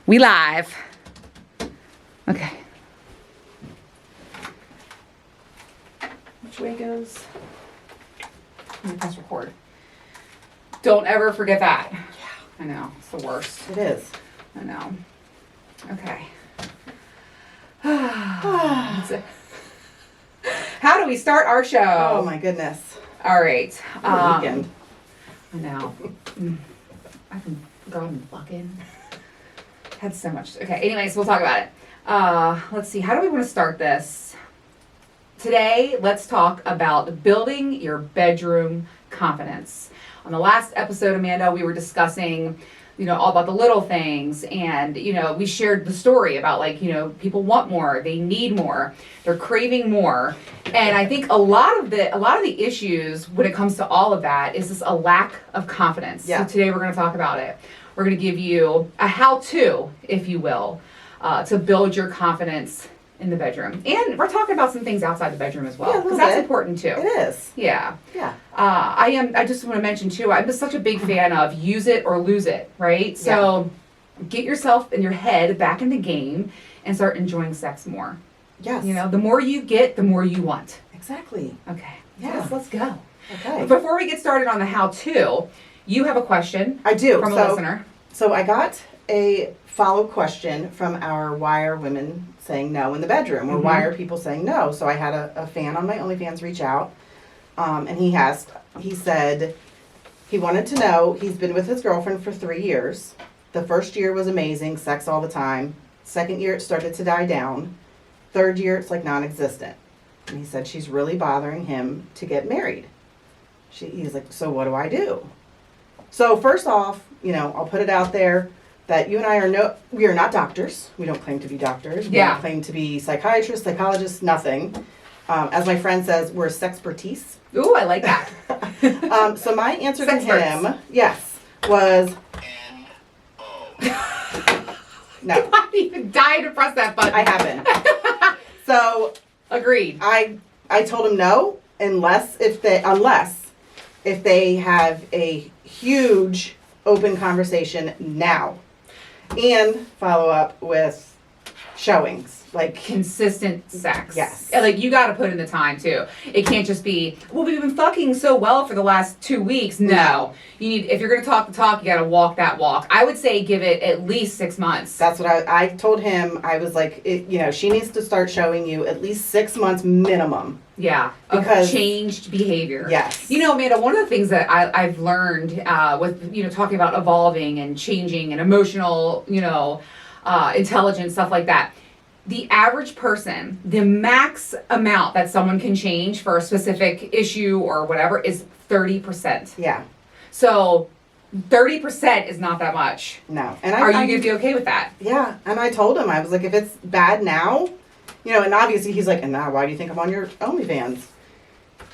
We live. Okay. Which way goes? Let me press record. Don't ever forget that. Yeah. I know. It's the worst. It is. I know. Okay. How do we start our show? Oh my goodness. All right. Weekend. I know. I've been gone fucking. Had so much. Okay, anyways, we'll talk about it. Let's see. How do we want to start this? Today, let's talk about building your bedroom confidence. On the last episode, Amanda, we were discussing, all about the little things, and, we shared the story about, people want more, they need more, they're craving more. And I think a lot of the issues when it comes to all of that is just a lack of confidence. Yeah. So today we're going to talk about it. We're going to give you a how-to, if you will, to build your confidence in the bedroom. And we're talking about some things outside the bedroom as well, because that's important too. It is. Yeah. Yeah. I just want to mention too, I'm just such a big fan of use it or lose it, right? So get yourself and your head back in the game and start enjoying sex more. Yes. The more you get, the more you want. Exactly. Okay. Yeah. Yes, let's go. Okay. Before we get started on the how-to, you have a question. I do. From a listener. So I got a follow question from our why are women saying no in the bedroom, or why are people saying no? So I had a fan on my OnlyFans reach out, and he said he wanted to know, he's been with his girlfriend for 3 years. The first year was amazing, sex all the time. Second year it started to die down. Third year it's like non-existent. And he said she's really bothering him to get married. He's like, so what do I do? So first off, I'll put it out there that you and I we are not doctors. We don't claim to be doctors. We don't claim to be psychiatrists, psychologists, nothing. As my friend says, we're sexpertise. Ooh, I like that. So my answer to him, was no. I even died to press that button. I haven't. So agreed. I told him no, unless if they have a huge open conversation now, and follow up with showings, like consistent sex. Yes. And you got to put in the time too. It can't just be, well, we've been fucking so well for the last 2 weeks. No. You need, if you're going to talk the talk, you got to walk that walk. I would say give it at least 6 months. That's what I told him. I was like, she needs to start showing you at least 6 months minimum. Yeah, because of changed behavior. Yes. Amanda, one of the things that I've learned with, talking about evolving and changing and emotional, intelligence, stuff like that. The average person, the max amount that someone can change for a specific issue or whatever is 30%. Yeah. So 30% is not that much. No. And are you going to be okay with that? Yeah. And I told him, I was like, if it's bad now, and obviously he's like, and now why do you think I'm on your OnlyFans?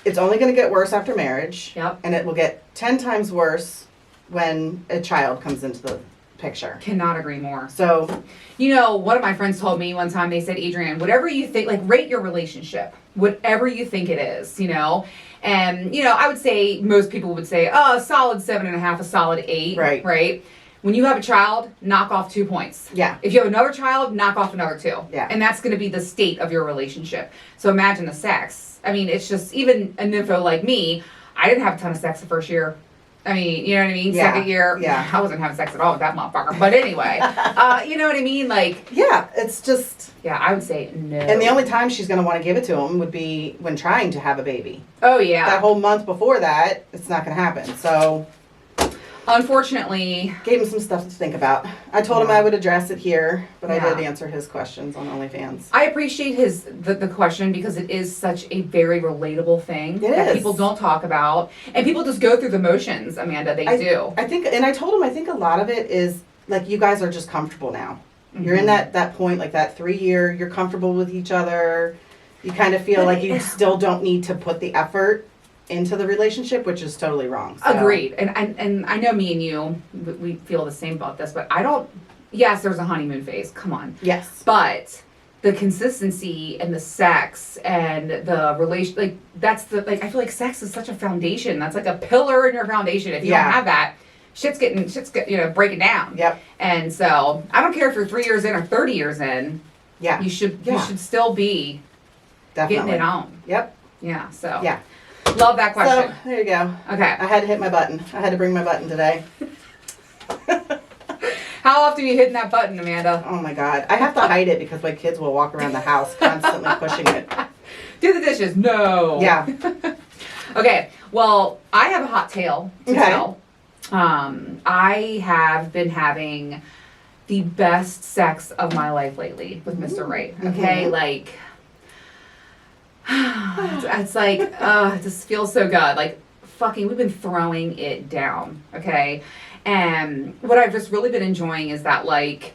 It's only going to get worse after marriage. Yep. And it will get 10 times worse when a child comes into the picture. Cannot agree more. So, one of my friends told me one time, they said, Adrienne, whatever you think, rate your relationship, whatever you think it is, and, I would say most people would say, oh, a solid 7.5, a solid 8. Right. Right. When you have a child, knock off 2 points. Yeah. If you have another child, knock off another 2. Yeah. And that's going to be the state of your relationship. So imagine the sex. I mean, it's just, even an info like me, I didn't have a ton of sex the first year. I mean, you know what I mean? Yeah. Second year, I wasn't having sex at all with that motherfucker. But anyway, you know what I mean? Yeah, it's just... Yeah, I would say no. And the only time she's going to want to give it to him would be when trying to have a baby. Oh, yeah. That whole month before that, it's not going to happen. So... Unfortunately, gave him some stuff to think about. I told him I would address it here, but I did answer his questions on OnlyFans. I appreciate the question, because it is such a very relatable thing that people don't talk about, and people just go through the motions. Amanda, they do. I think, and I told him, I think a lot of it is you guys are just comfortable now. Mm-hmm. You're in that point, that 3 year. You're comfortable with each other. You kind of feel like you still don't need to put the effort into the relationship, which is totally wrong. So. Agreed. And I know me and you, we feel the same about this, but I don't, yes, there's a honeymoon phase, come on. Yes. But the consistency and the sex and the relation, that's I feel like sex is such a foundation. That's like a pillar in your foundation. If you don't have that, shit's breaking down. Yep. And so I don't care if you're 3 years in or 30 years in. Yeah. You should still be Definitely. getting it on. Yep. Yeah. So Yeah. love that question. So there you go. Okay. I had to hit my button. I had to bring my button today. How often are you hitting that button, Amanda? Oh my God. I have to hide it because my kids will walk around the house constantly pushing it. Do the dishes. No. Yeah. Okay. Well, I have a hot tale to Okay. tell. I have been having the best sex of my life lately with Mr. Right. Okay. Mhm. Like, it's like, it just feels so good. Like, fucking, we've been throwing it down. Okay. And what I've just really been enjoying is that, like,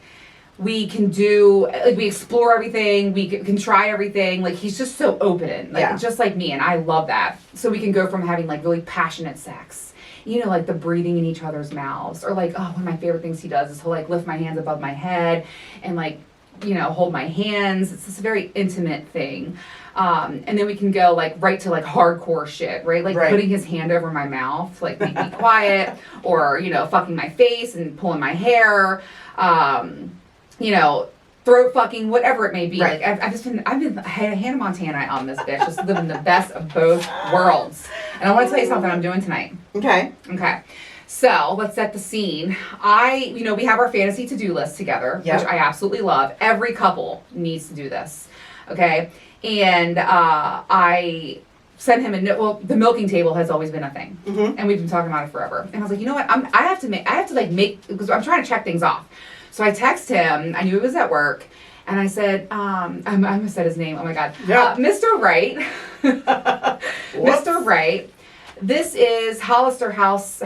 we can do, like, we explore everything, we can try everything. Like, he's just so open, like, Yeah. just like me, and I love that. So we can go from having, like, really passionate sex, you know, like the breathing in each other's mouths, or like, one of my favorite things he does is he'll, like, lift my hands above my head and, like, you know, hold my hands. It's this very intimate thing. And then we can go, like, right to, like, hardcore shit, right? Like, Right. putting his hand over my mouth, like, make me quiet, or, you know, fucking my face and pulling my hair, you know, throat fucking, whatever it may be. Right. Like, I've been Hannah Montana on this bitch, just living the best of both worlds. And I want to tell you something I'm doing tonight. Okay. Okay. So let's set the scene. We have our fantasy to-do list together, Yep. which I absolutely love. Every couple needs to do this. Okay. And I sent him the milking table has always been a thing. Mm-hmm. And we've been talking about it forever. And I was like, you know what? I have to make, because I'm trying to check things off. So I text him. I knew he was at work. And I said, I almost said his name. Oh my God. Yeah. Mr. Wright. Mr. Wright. This is Hollister House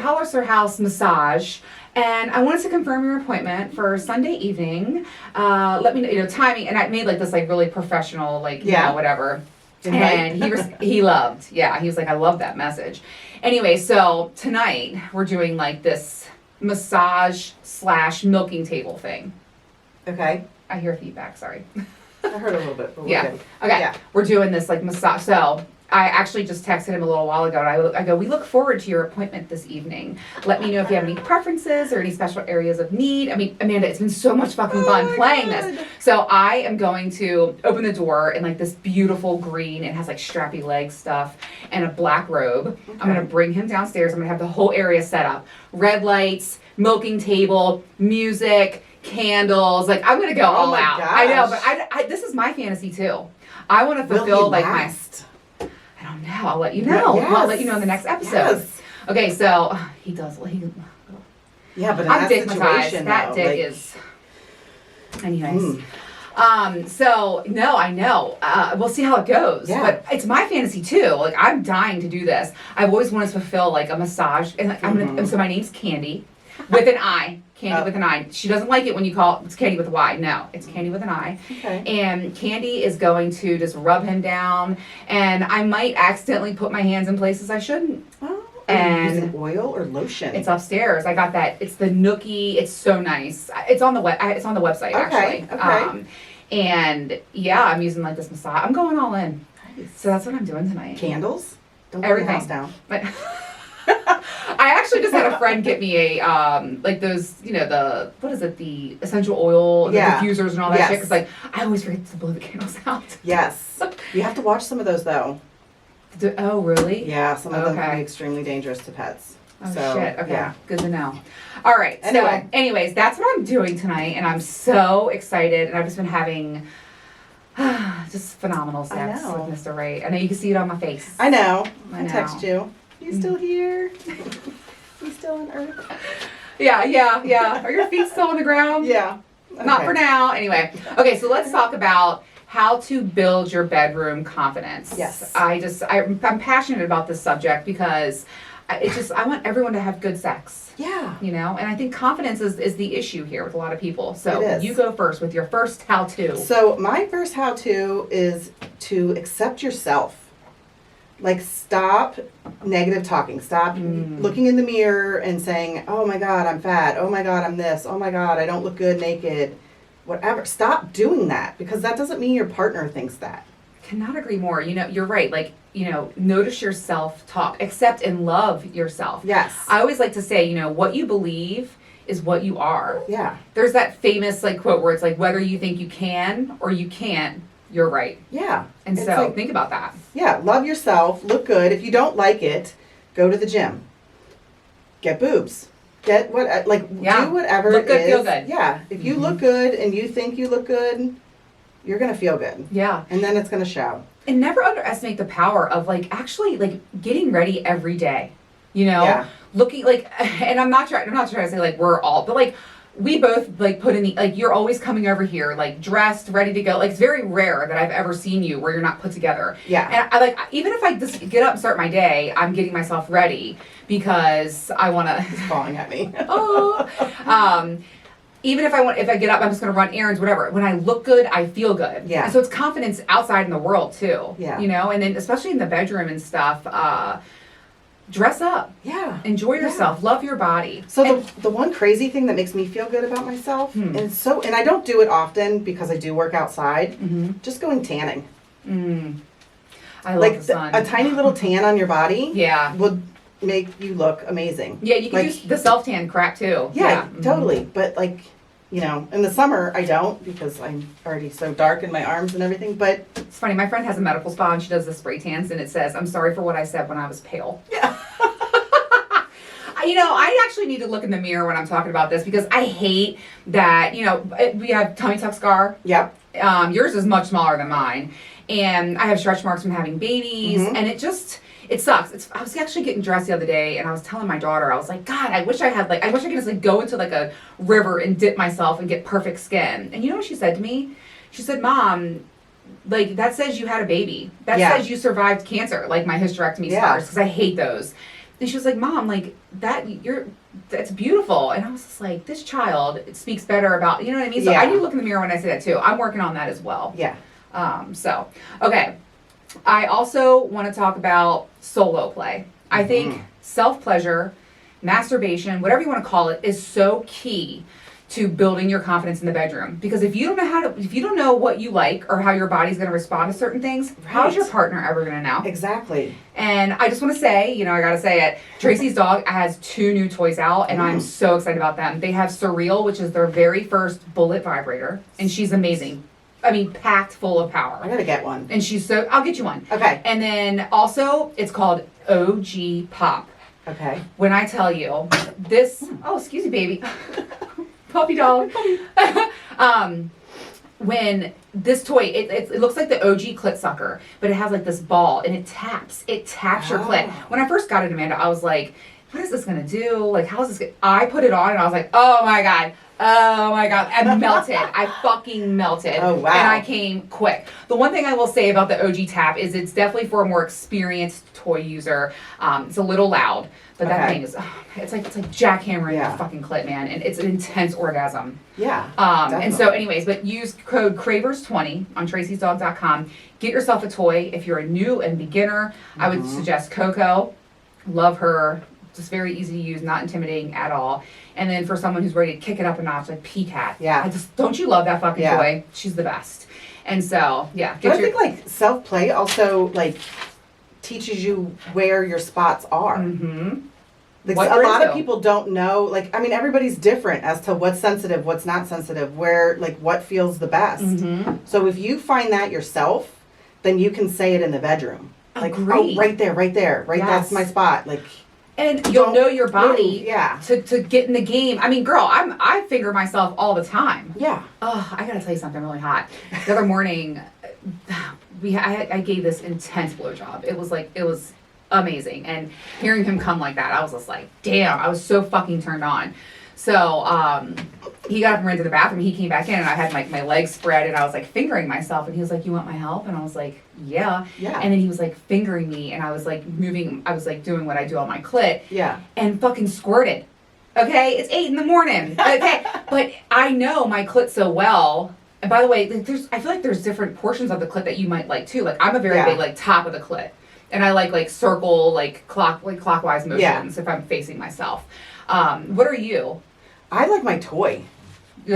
Massage. And I wanted to confirm your appointment for Sunday evening. Let me know, timing. And I made like this like really professional, like, whatever. And he loved. Yeah. He was like, I love that message. Anyway, so tonight we're doing like this massage / milking table thing. Okay. I hear feedback, sorry. I heard a little bit, but we're Yeah. good. Okay. Yeah. We're doing this like massage. So I actually just texted him a little while ago, and I go, we look forward to your appointment this evening. Let me know if you have any preferences or any special areas of need. I mean, Amanda, it's been so much fucking fun playing this. So I am going to open the door in like this beautiful green. It has like strappy leg stuff and a black robe. Okay. I'm going to bring him downstairs. I'm going to have the whole area set up. Red lights, milking table, music, candles. Like, I'm going to go all my out. gosh. I know, but I this is my fantasy too. I want to Will he fulfill like last? I don't know. I'll let you know. Yes. I'll let you know in the next episode. Yes. Okay, so he does. Yeah, but in I'm that digmatized. situation, That though, dick like, is. Anyways. Mm. So no, I know. We'll see how it goes. Yeah. But it's my fantasy too. Like, I'm dying to do this. I've always wanted to fulfill like a massage, and like, so my name's Candy, with an I. Candy with an I. She doesn't like it when you call it's Candy with a Y. No, it's Candy with an I. Okay. And Candy is going to just rub him down, and I might accidentally put my hands in places I shouldn't. Oh, And are you using oil or lotion? It's upstairs. I got that. It's the Nookie. It's so nice. It's on the It's on the website actually. Okay. And yeah, I'm using like this massage. I'm going all in. Nice. So that's what I'm doing tonight. Candles? Don't burn Everything. the house down. But I actually just had a friend get me a like those, what is it, the essential oil, the diffusers and all that Yes. shit. Because like I always forget to blow the candles out. Yes. You have to watch some of those though. Oh really? Yeah, some of them can Okay. be extremely dangerous to pets. Oh So, shit, okay, yeah. good to know. All right, Anyway. so anyways, that's what I'm doing tonight, and I'm so excited, and I've just been having just phenomenal sex know. with Mr. Wright. I know you can see it on my face. I know. I I know. text you. You still here? You still on Earth? Yeah. Are your feet still on the ground? Yeah. Not Okay. for now. Anyway, okay, so let's talk about how to build your bedroom confidence. Yes. I'm passionate about this subject because I want everyone to have good sex. Yeah. And I think confidence is the issue here with a lot of people. So It is. you go first with your first how-to. So my first how-to is to accept yourself. Like, stop negative talking. Stop looking in the mirror and saying, oh my God, I'm fat. Oh my God, I'm this. Oh my God, I don't look good naked. Whatever. Stop doing that, because that doesn't mean your partner thinks that. Cannot agree more. You know, you're right. Like, you know, notice your self-talk, accept and love yourself. Yes. I always like to say, you know, what you believe is what you are. Yeah. There's that famous like quote where it's like, whether you think you can or you can't, you're right. Yeah. And It's so like, think about that. yeah, love yourself, look good. If you don't like it, go to the gym. Get boobs. Get what, like, Yeah. do whatever Look it good, is. feel good. Yeah. If you look good and you think you look good, you're going to feel good. Yeah. And then it's going to show. And never underestimate the power of like actually like getting ready every day. You know? Yeah. Looking like, and I'm not trying to say like we're all, but like we both like put in the, like you're always coming over here like dressed, ready to go. Like it's very rare that I've ever seen you where you're not put together. Yeah. And I like, even if I just get up and start my day, I'm getting myself ready because I want to. He's falling at me. Even if I get up, I'm just going to run errands, whatever. When I look good, I feel good. Yeah. And so it's confidence outside in the world too. Yeah. You know, and then especially in the bedroom and stuff, dress up. Yeah. Enjoy yourself. Love your body. So the one crazy thing that makes me feel good about myself, and I don't do it often because I do work outside, just going tanning. I love Like the sun. a tiny little tan on your body Yeah. would make you look amazing. Yeah, you can like, do the self-tan crap too. Yeah, totally. But like, you know, in the summer I don't because I'm already so dark in my arms and everything. But It's funny, my friend has a medical spa and she does the spray tans and it says, "I'm sorry for what I said when I was pale." yeah, You know, I actually need to look in the mirror when I'm talking about this because I hate that, you know, we have tummy tuck scar. yep, Yours is much smaller than mine. And I have stretch marks from having babies. And it sucks. I was actually getting dressed the other day and I was telling my daughter, I was like, God, I wish I could just like go into like a river and dip myself and get perfect skin. And you know what she said to me? She said, Mom, like that says you had a baby. That says you survived cancer, like my hysterectomy scars, because I hate those. And she was like, Mom, like that's beautiful. And I was just like, this child, it speaks better about, you know what I mean? So I do look in the mirror when I say that too. I'm working on that as well. yeah, Okay. I also want to talk about solo play. I think self-pleasure, masturbation, whatever you want to call it, is so key to building your confidence in the bedroom. Because if you don't know what you like or how your body's going to respond to certain things, how's your partner ever going to know? exactly. And I just want to say, you know, I got to say it, Tracy's dog has 2 new toys out and I'm so excited about them. They have Surreal, which is their very first bullet vibrator, and she's amazing. I mean, packed full of power. I gotta get one. And I'll get you one. Okay. And then also, it's called OG Pop. Okay. When I tell you this, excuse me, baby. Puppy dog. When this toy, it looks like the OG clit sucker, but it has like this ball and it taps your clit. When I first got it, Amanda, I was like, what is this gonna do? Like, how is this I put it on and I was like, oh my God. I melted. I fucking melted. Oh, wow. And I came quick. The one thing I will say about the OG tap is it's definitely for a more experienced toy user. It's a little loud, but that thing is, it's like jackhammering your fucking clit, man. And it's an intense orgasm. Yeah. And so anyways, but use code CRAVERS20 on tracysdog.com. Get yourself a toy. If you're a new and beginner, I would suggest Coco. Love her. Just very easy to use, not intimidating at all. And then for someone who's ready to kick it up a notch, like P-Cat. Yeah. Don't you love that fucking toy? She's the best. And so, But I think like self-play also like teaches you where your spots are. Like, a lot of people don't know, like, I mean, everybody's different as to what's sensitive, what's not sensitive, where, like, what feels the best. So if you find that yourself, then you can say it in the bedroom. Like, oh, right there, that's my spot. Like, and you'll know your body move, to get in the game. I mean, girl, I finger myself all the time. Yeah. Oh, I gotta tell you something really hot. The other morning, I gave this intense blowjob. It was amazing. And hearing him come like that, I was just like, damn, I was so fucking turned on. So he got up and ran to the bathroom. He came back in and I had my legs spread and I was like fingering myself. And he was like, you want my help? And I was like, yeah. And then he was like fingering me and I was like moving. I was like doing what I do on my clit. Yeah. And fucking squirted. Okay? It's 8 a.m. Okay? But I know my clit so well. And by the way, I feel like there's different portions of the clit that you might like too. Like I'm a very big like top of the clit. And I like circle, clockwise motions if I'm facing myself. What are you? I like my toy.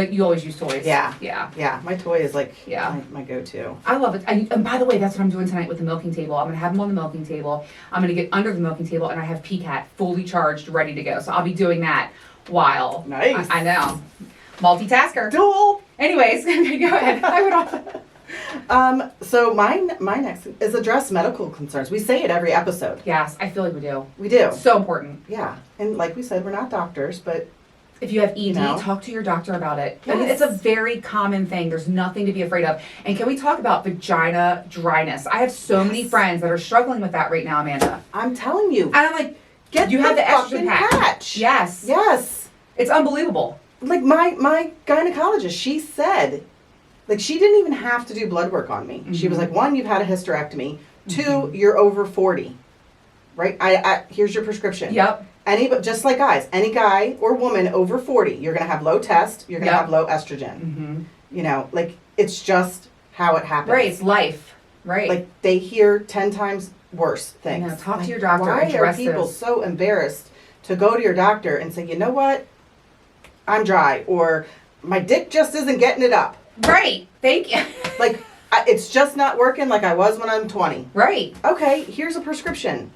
you always use toys. Yeah. Yeah. Yeah, my toy is like Yeah. my go-to. I love it. And by the way, that's what I'm doing tonight with the milking table. I'm going to have him on the milking table. I'm going to get under the milking table, and I have PCAT fully charged, ready to go. So I'll be doing that while. Nice. I know. Multitasker. Dual. Anyways, go ahead. I went off. So my next is address medical concerns. We say it every episode. Yes, I feel like we do. We do. So important. Yeah. And like we said, we're not doctors, but If you have ED, You know? talk to your doctor about it. Yes. I mean, it's a very common thing. There's nothing to be afraid of. And can we talk about vagina dryness? I have so many friends that are struggling with that right now, Amanda. I'm telling you, And I'm like, get you have the fucking estrogen patch. Yes. Yes. It's unbelievable. Like my gynecologist, she said, like she didn't even have to do blood work on me. She was like, 1, you've had a hysterectomy. 2, you're over 40. Right? I here's your prescription. Yep. But just like guys, any guy or woman over 40, you're gonna have low test, you're gonna Yep. have low estrogen. Mm-hmm. You know, like it's just how it happens. Right, it's life. Right. Like they hear 10 times worse things. No, talk to Like, your doctor, Why are address people this. so embarrassed to go to your doctor and say, you know what, I'm dry, or my dick just isn't getting it up. Right. Thank you. Like it's just not working like I was when I'm 20. Right. Okay, here's a prescription.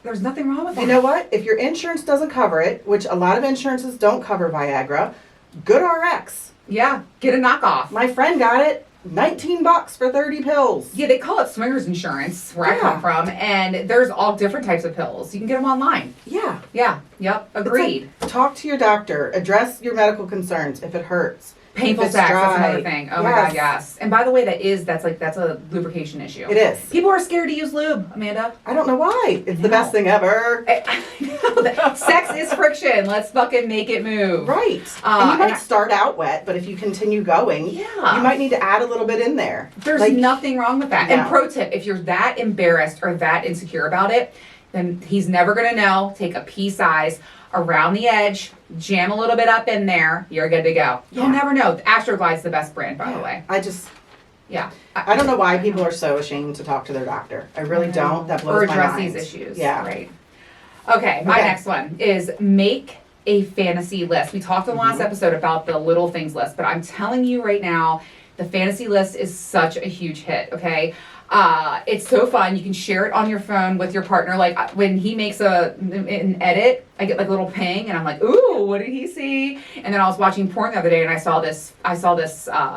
There's nothing wrong with that. You know what? If your insurance doesn't cover it, which a lot of insurances don't cover Viagra, good RX. Yeah. Get a knockoff. My friend got it, $19 for 30 pills. Yeah, they call it swingers insurance where I Yeah. come from, and there's all different types of pills. You can get them online. Yeah. Yeah. Yep. It's Agreed. like, talk to your doctor. Address your medical concerns if it hurts. Painful if it's sex, that's dry. another thing. Oh my god, yes. And by the way, that's a lubrication issue. It is. People are scared to use lube, Amanda. I don't know why. It's the No. best thing ever. I know that sex is friction. Let's fucking make it move. Right. And you might start out wet, but if you continue going, Yeah. you might need to add a little bit in there. There's Like, nothing wrong with that. No. And pro tip, if you're that embarrassed or that insecure about it, then he's never gonna know. Take a pea size around the edge, jam a little bit up in there, you're good to go. You'll Yeah. never know. Astroglide's the best brand, by the way. Yeah. I don't know why people are so ashamed to talk to their doctor. I really don't. That blows or my address mind. these issues. Yeah. Right. Okay, my Okay. next one is make a fantasy list. We talked in the last episode about the little things list, but I'm telling you right now, the fantasy list is such a huge hit, okay? It's so fun. You can share it on your phone with your partner. Like when he makes an edit, I get like a little ping, and I'm like, "Ooh, what did he see?" And then I was watching porn the other day, and I saw this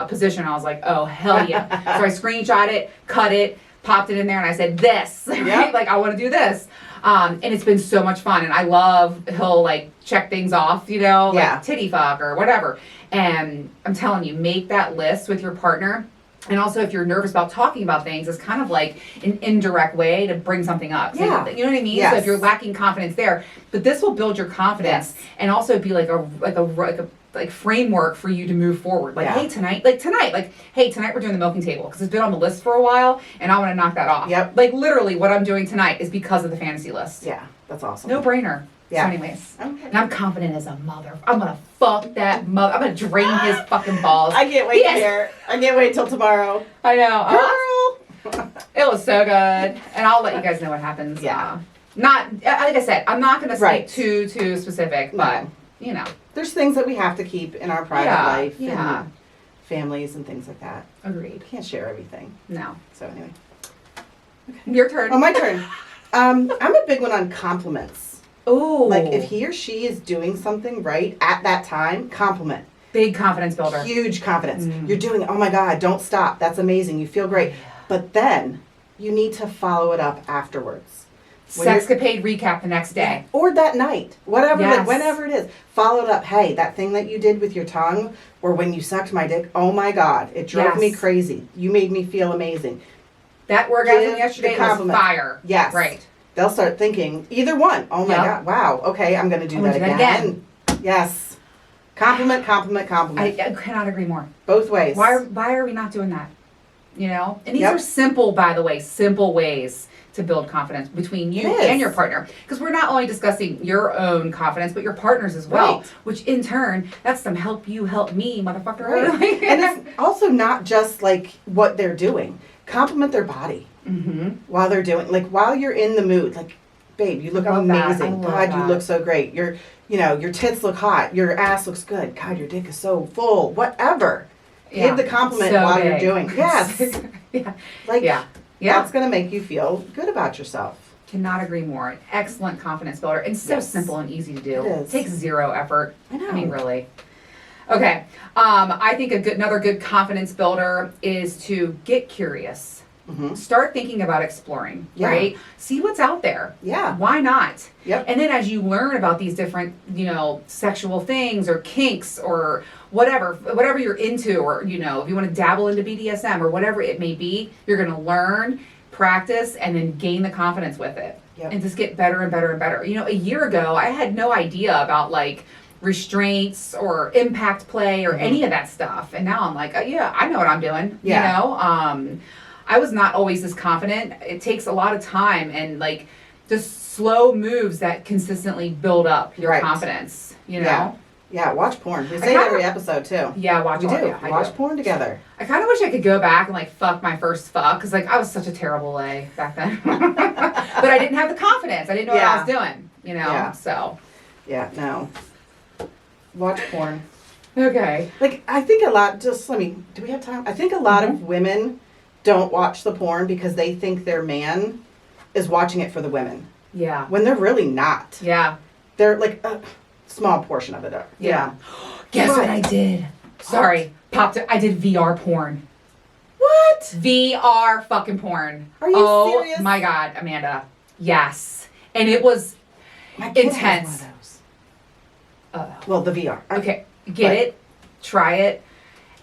position. And I was like, "Oh hell yeah!" So I screenshot it, cut it, popped it in there, and I said, "This, right? Yep. Like I want to do this." And it's been so much fun, and I love he'll like check things off, you know, like Yeah. titty fuck or whatever. And I'm telling you, make that list with your partner. And also, if you're nervous about talking about things, it's kind of like an indirect way to bring something up. So Yeah. you know what I mean? Yes. So if you're lacking confidence there, but this will build your confidence Yes. and also be like a framework for you to move forward. Like, Yeah. hey, tonight, we're doing the milking table because it's been on the list for a while, and I want to knock that off. Yep. Like literally, what I'm doing tonight is because of the fantasy list. Yeah, that's awesome. No brainer. Yeah. So anyways, Okay. and I'm confident as a mother. I'm gonna fuck that mother. I'm gonna drain his fucking balls. I can't wait Yes. to hear. I can't wait till tomorrow. I know. Girl! It was so good, and I'll let you guys know what happens. Yeah. Not like I said, I'm not gonna speak Right. too specific, No. but you know, There's things that we have to keep in our private Yeah, life yeah. and families and things like that. agreed. Can't share everything. No, So anyway. your turn. Oh, my turn. I'm a big one on compliments. Oh, Like if he or she is doing something right at that time, compliment. big confidence builder. Huge confidence. Mm. You're doing, oh my God, don't stop. That's amazing. You feel great. But then you need to follow it up afterwards. When Sexcapade recap the next day. Or that night. Whatever, Yes. like whenever it is. Follow it up. Hey, that thing that you did with your tongue or when you sucked my dick, oh my God, it drove Yes. me crazy. You made me feel amazing. That orgasm Give yesterday the was compliment. fire. Yes. Right. They'll start thinking, either one. Oh my Yep. God, wow, okay, I'm going to do I'm that gonna do again. that Yes. Compliment, compliment, compliment. I cannot agree more. Both ways. Why are we not doing that? You know? And these Yep. are simple, by the way, simple ways to build confidence between you It is. and your partner. Because we're not only discussing your own confidence, but your partner's as well. Right. Which in turn, that's some help you, help me, motherfucker. Right. And it's also not just like what they're doing. Compliment their body Mm-hmm. while they're doing, like while you're in the mood. Like, babe, you look Love that. I amazing. love God, you that. look so great. you know, your tits look hot, your ass looks good, God, your dick is so full, whatever. Yeah. Give the compliment So while big. you're doing. Yes. Yeah. Like, Yeah. that's going to make you feel good about yourself. Cannot agree more. Excellent confidence builder. And so Yes. simple and easy to do. It is. Takes zero effort. I know. I mean, really. Okay. I think another good confidence builder is to get curious. Mm-hmm. Start thinking about exploring, Yeah. right? See what's out there. Yeah. Why not? Yep. And then as you learn about these different, you know, sexual things or kinks or whatever you're into, or, you know, if you want to dabble into BDSM or whatever it may be, you're going to learn, practice, and then gain the confidence with it. Yep. And just get better and better and better. You know, a year ago, I had no idea about like restraints or impact play or any of that stuff. And now I'm like, yeah, I know what I'm doing. Yeah. You know, I was not always this confident. It takes a lot of time and like just slow moves that consistently build up your Right. confidence, you know? Yeah. Yeah, watch porn. We say it kinda- every episode too. Yeah, watch We all- do. yeah, I Watch do. porn together. I kind of wish I could go back and like fuck my first fuck because like I was such a terrible lay back then. But I didn't have the confidence. I didn't know what I was doing, you know? Yeah. So, Yeah, no. Watch porn. okay. Like, I think a lot, do we have time? I think a lot of women don't watch the porn because they think their man is watching it for the women. Yeah. When they're really not. Yeah. They're like a small portion of it. Yeah. Guess what I did? Sorry. Popped it. I did VR porn. What? VR fucking porn. Are you serious? Oh my God, Amanda. Yes. And it was My kid has intense. one of those. Well, the VR. Okay, get But- it, try it,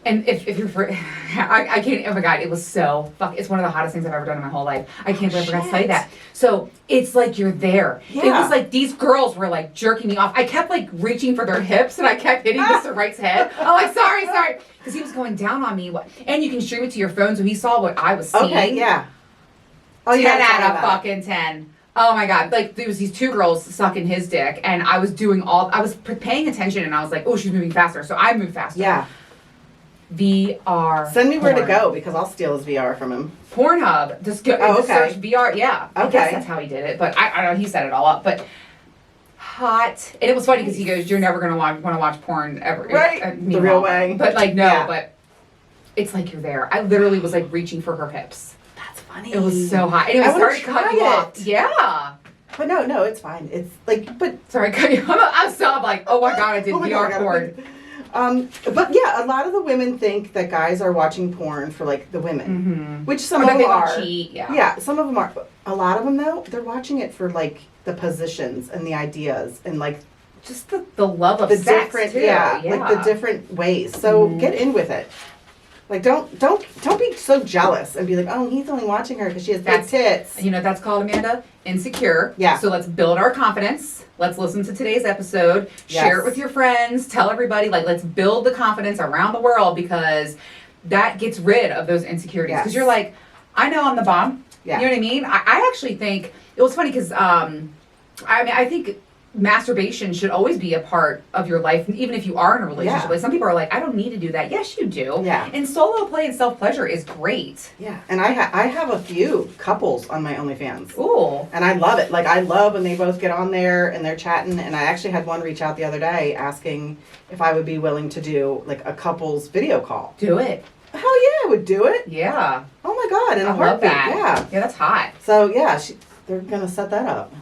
and if you're I can't. Oh my God, it was so it's one of the hottest things I've ever done in my whole life. I can't believe I forgot to tell you that. So it's like you're there. It Yeah. was like these girls were like jerking me off. I kept like reaching for their hips, and I kept hitting Mr. Wright's head. I'm like, sorry, because he was going down on me. And you can stream it to your phone, so he saw what I was seeing. Okay, yeah. Oh, 10 yeah. out of fucking 10. Oh my God. Like, there was these two girls sucking his dick, and I was I was paying attention, and I was like, oh, she's moving faster. So I moved faster. Yeah. VR. Send me where to porn. go because I'll steal his VR from him. Pornhub. Just go Oh, just okay. search VR. Yeah. I guess Okay. that's how he did it. But I don't know. He set it all up. But hot. And it was funny because he goes, you're never going to want to watch porn ever. Right. Me The real wrong. way. But like, no. Yeah. But it's like you're there. I literally was like reaching for her hips. That's funny. It was so hot. Anyway, I wanna sorry to cut you try off. it. Yeah. But no, it's fine. It's like, but Sorry, cut you. I'm like, oh my God, I did Oh my VR God, porn. But yeah, a lot of the women think that guys are watching porn for like the women, which some Or of that them they would are. cheat, yeah. Yeah, some of them are. But a lot of them though, they're watching it for like the positions and the ideas and like Just the love of the sex different, too. like the different ways. So get in with it. Like don't be so jealous and be like, oh, he's only watching her because she has big tits. You know what that's called, Amanda? Insecure. Yeah. So let's build our confidence. Let's listen to today's episode. Yes. Share it with your friends. Tell everybody. Like, let's build the confidence around the world because that gets rid of those insecurities. Because Yes. you're like, I know I'm the bomb. Yeah. You know what I mean? I actually think it was funny because I think masturbation should always be a part of your life, even if you are in a relationship. Yeah. Like some people are like, I don't need to do that. Yes, you do. Yeah. And solo play and self pleasure is great. Yeah, and I have a few couples on my OnlyFans. Ooh. And I love it. Like, I love when they both get on there and they're chatting. And I actually had one reach out the other day asking if I would be willing to do, like, a couple's video call. Do it. Hell yeah, I would do it. Yeah. Oh, my God, in a I love heartbeat. that. Yeah. Yeah, that's hot. So, yeah, they're going to set that up.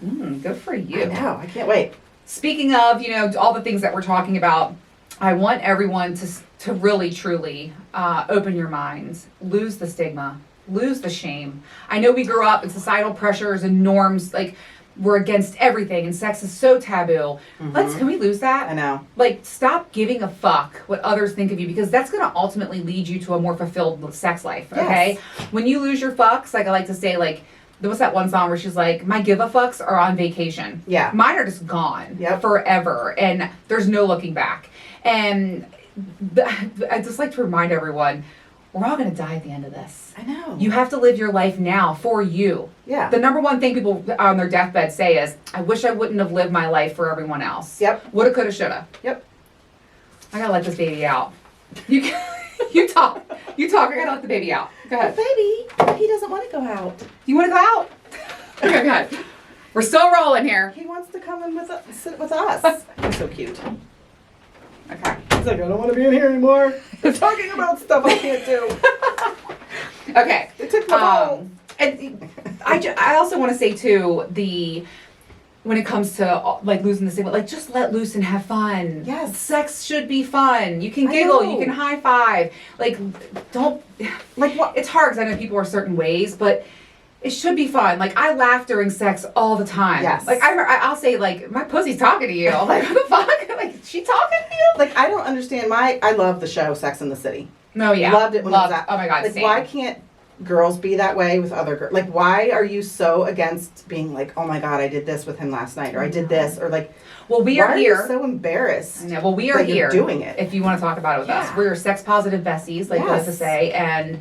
Good for you. I know. I can't wait. Speaking of, all the things that we're talking about, I want everyone to really, truly open your minds, lose the stigma, lose the shame. I know we grew up in societal pressures and norms, like we're against everything and sex is so taboo. Can we lose that? I know. Like, stop giving a fuck what others think of you because that's going to ultimately lead you to a more fulfilled sex life, okay? Yes. When you lose your fucks, like I like to say, like, what's that one song where she's like, my give a fucks are on vacation. Yeah. Mine are just gone forever and there's no looking back. And I just like to remind everyone, we're all going to die at the end of this. I know. You have to live your life now for you. Yeah. The number one thing people on their deathbed say is, I wish I wouldn't have lived my life for everyone else. Yep. Woulda, coulda, shoulda. Yep. I gotta let this baby out. You talk. I gotta let the baby out. Go ahead. Baby, he doesn't want to go out. Do you want to go out? Okay, go ahead. We're still rolling here. He wants to come in sit with us. so cute. Okay. He's like, I don't want to be in here anymore. They're talking about stuff I can't do. Okay. They took my ball. And I also want to say too, when it comes to like losing the stigma, like just let loose and have fun. Yes. Sex should be fun. You can I giggle, know. you can high five. Like don't, Like what? it's hard because I know people are certain ways, but it should be fun. Like I laugh during sex all the time. Yes. Like I'll say like, my pussy's talking to you. I'm like, what the fuck? Like she talking to you? Like I don't understand. I love the show Sex and the City. No, yeah. Loved it when it was out. Oh my god, Like same. why can't girls be that way with other girls? Like why are you so against being like, oh my god, I did this with him last night, or I did this, or like, Well, we why are are you here. so embarrassed? Yeah, well, we are that here you're doing it. if you want to talk about it with us. Yeah. We're sex positive besties, like we like to Yes. say, and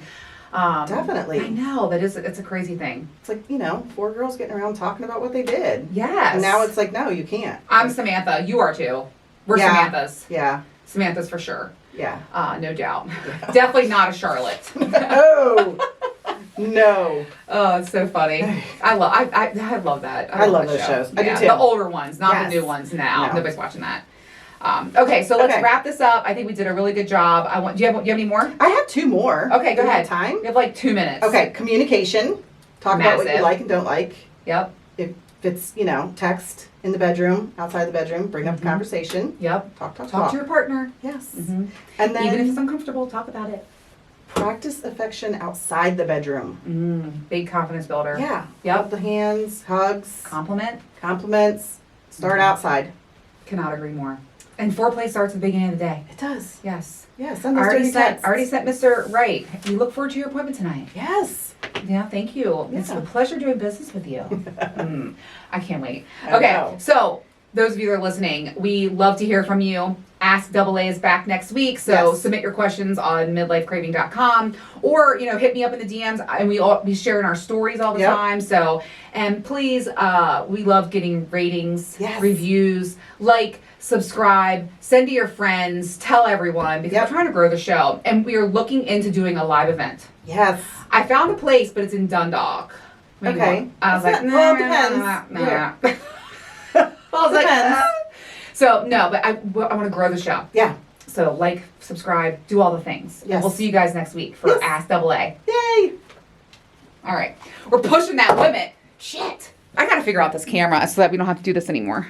Definitely. I know it's a crazy thing. It's like, 4 girls getting around talking about what they did. Yes. And now it's like, no, you can't. I'm Samantha. You are too. We're Yeah. Samanthas. Yeah. Samantha's for sure. Yeah. No doubt. Definitely not a Charlotte. Oh. No. Oh, it's so funny. I love that. I love that those show. shows. I do Yeah, too. the older ones, not Yes. the new ones now. No. Nobody's watching that. Okay, so let's Okay. wrap this up. I think we did a really good job. Do you have any more? I have 2 more. Okay, go Do we have ahead. time? We have like 2 minutes. Okay, communication. Talk about what you Massive. like and don't like. Yep. If it's, text in the bedroom, outside the bedroom, bring up the conversation. Yep. Talk. Talk to your partner. Yes. Mhm. And then Even if it's uncomfortable, talk about it. practice affection outside the bedroom. Big confidence builder. Yeah. Yep. Hold the hands, hugs, Compliment. compliments. Start Mhm. outside. Cannot agree more. And foreplay starts at the beginning of the day. It does. Yes. Yeah, send those dirty texts. Already sent Mr. Right. We look forward to your appointment tonight. Yes. Yeah, thank you. It's Yeah. a pleasure doing business with you. I can't wait. I Okay, know. so those of you that are listening, we love to hear from you. Ask AA is back next week, so Yes. submit your questions on midlifecraving.com or hit me up in the DMs, and we share in our stories all the Yep. time. So, and please, we love getting ratings, Yes. reviews, subscribe, send to your friends, tell everyone because Yep. we're trying to grow the show, and we are looking into doing a live event. Yes. I found a place, but it's in Dundalk. Maybe Okay. more. I was It's like, not- well, it nah. depends. Yeah. I was like, Depends. so no, but I want to grow the show. Yeah. So subscribe, do all the things. And Yes. we'll see you guys next week for Yes. Ask AA. Yay. All right. We're pushing that limit. Shit. I got to figure out this camera so that we don't have to do this anymore.